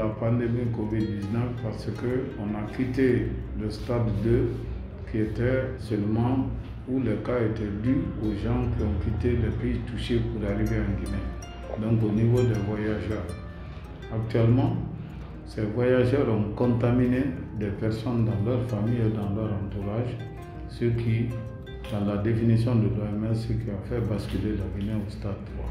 la pandémie Covid-19 parce qu'on a quitté le stade 2 qui était seulement où les cas étaient dus aux gens qui ont quitté le pays touché pour arriver en Guinée. Donc au niveau des voyageurs. Actuellement, ces voyageurs ont contaminé des personnes dans leur famille et dans leur entourage, ce qui, dans la définition de l'OMS, ce qui a fait basculer la Guinée au stade 3.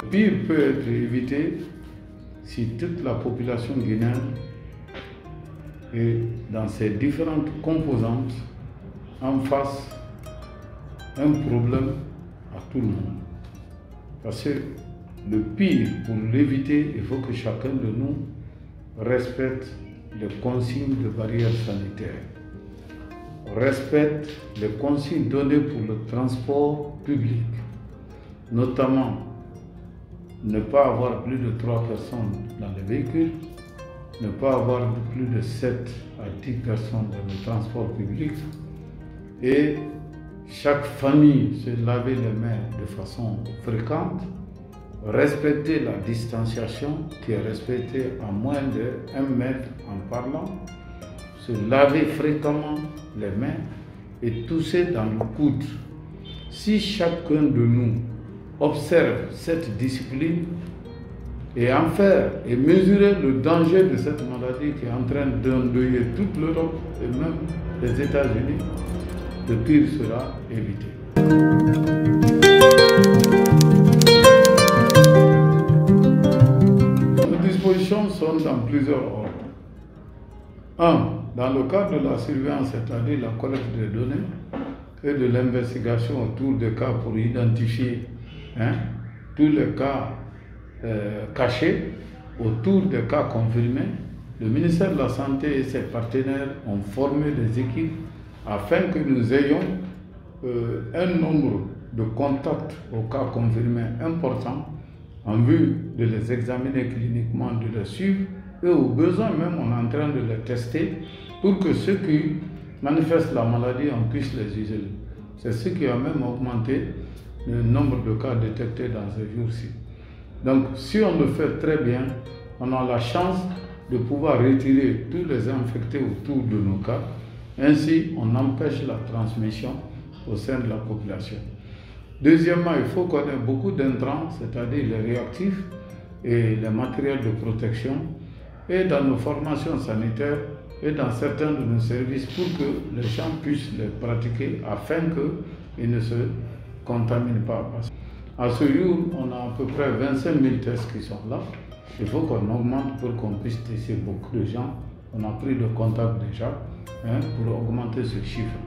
Le pire peut être évité si toute la population guinéenne est dans ses différentes composantes en face un problème à tout le monde. Parce que le pire, pour l'éviter, il faut que chacun de nous respecte les consignes de barrières sanitaires, respecte les consignes données pour le transport public, notamment ne pas avoir plus de 3 personnes dans les véhicules, ne pas avoir plus de 7 à 10 personnes dans le transport public et chaque famille se laver les mains de façon fréquente, respecter la distanciation qui est respectée à moins de 1 mètre en parlant, se laver fréquemment les mains et tousser dans le coude. Si chacun de nous observe cette discipline et en faire et mesurer le danger de cette maladie qui est en train d'endeuiller toute l'Europe et même les États-Unis, le pire sera évité. Nos dispositions sont dans plusieurs ordres. 1. Dans le cadre de la surveillance, c'est-à-dire la collecte des données et de l'investigation autour des cas pour identifier tous les cas cachés autour des cas confirmés, le ministère de la Santé et ses partenaires ont formé des équipes afin que nous ayons un nombre de contacts aux cas confirmés important en vue de les examiner cliniquement, de les suivre et au besoin même on est en train de les tester pour que ceux qui manifestent la maladie on puisse les isoler. C'est ce qui a même augmenté le nombre de cas détectés dans ces jours-ci. Donc si on le fait très bien, on a la chance de pouvoir retirer tous les infectés autour de nos cas. Ainsi, on empêche la transmission au sein de la population. Deuxièmement, il faut qu'on ait beaucoup d'intrants, c'est-à-dire les réactifs et les matériels de protection, et dans nos formations sanitaires et dans certains de nos services pour que les gens puissent les pratiquer afin qu'ils ne se contaminent pas. À ce jour, on a à peu près 25 000 tests qui sont là. Il faut qu'on augmente pour qu'on puisse tester beaucoup de gens. On a pris de contact déjà pour augmenter ce chiffre.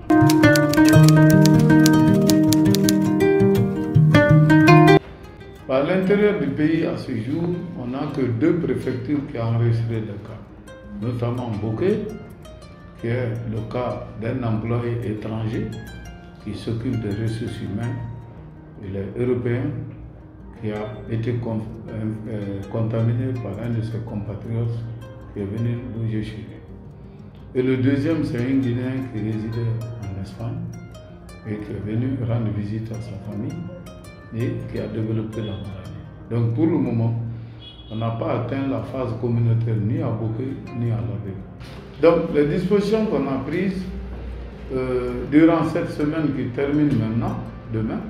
À l'intérieur du pays, à ce jour, on n'a que 2 préfectures qui ont enregistré le cas, notamment Boké, qui est le cas d'un employé étranger qui s'occupe des ressources humaines. Il est européen qui a été contaminé par un de ses compatriotes qui est venu loger chez lui. Et le deuxième, c'est un Guinéen qui résidait en Espagne et qui est venu rendre visite à sa famille et qui a développé la maladie. Donc pour le moment, on n'a pas atteint la phase communautaire ni à Boké ni à Labé. Donc les dispositions qu'on a prises durant cette semaine qui termine maintenant, demain,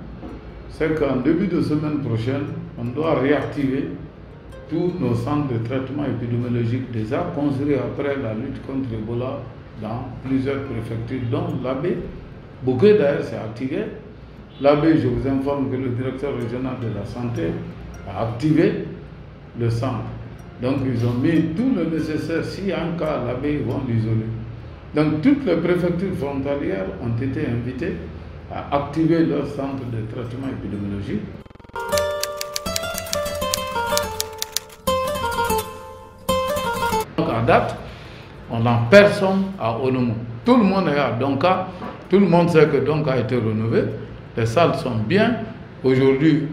c'est qu'en début de semaine prochaine, on doit réactiver tous nos centres de traitement épidémiologique déjà construits après la lutte contre Ebola dans plusieurs préfectures, dont l'Abbé. Boké d'ailleurs s'est activé. L'Abbé, je vous informe que le directeur régional de la santé a activé le centre. Donc ils ont mis tout le nécessaire. S'il y a un cas à l'Abbé, ils vont l'isoler. Donc toutes les préfectures frontalières ont été invitées à activer leur centre de traitement épidémiologique. Donc à date, on n'a personne à Onomo. Tout le monde est à Donka. Tout le monde sait que Donka a été rénové. Les salles sont bien. Aujourd'hui,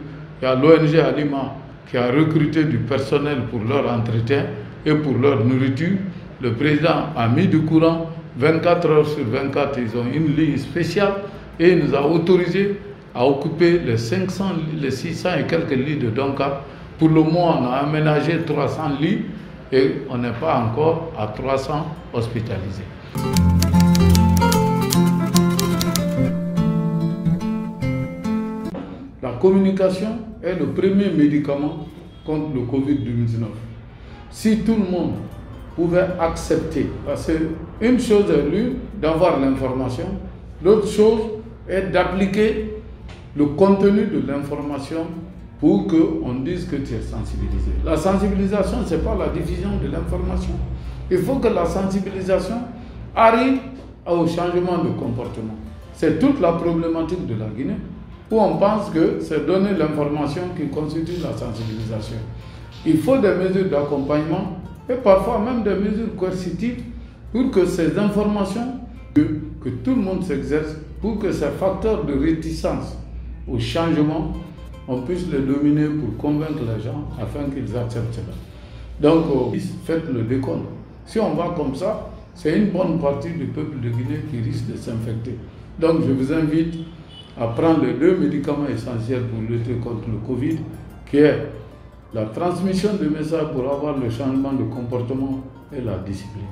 il y a l'ONG Alima qui a recruté du personnel pour leur entretien et pour leur nourriture. Le président a mis du courant. 24 heures sur 24, ils ont une ligne spéciale et il nous a autorisé à occuper les 500, les 600 et quelques lits de Donka. Pour le moment, on a aménagé 300 lits et on n'est pas encore à 300 hospitalisés. La communication est le premier médicament contre le Covid-19. Si tout le monde pouvait accepter, parce qu'une chose est d'avoir l'information, l'autre chose est d'appliquer le contenu de l'information pour qu'on dise que tu es sensibilisé. La sensibilisation, ce n'est pas la diffusion de l'information. Il faut que la sensibilisation arrive au changement de comportement. C'est toute la problématique de la Guinée, où on pense que c'est donner l'information qui constitue la sensibilisation. Il faut des mesures d'accompagnement et parfois même des mesures coercitives pour que ces informations, que tout le monde s'exerce, pour que ces facteurs de réticence au changement, on puisse les dominer pour convaincre les gens afin qu'ils acceptent cela. Donc, faites le décompte. Si on va comme ça, c'est une bonne partie du peuple de Guinée qui risque de s'infecter. Donc, je vous invite à prendre les 2 médicaments essentiels pour lutter contre le Covid, qui est la transmission de messages pour avoir le changement de comportement et la discipline.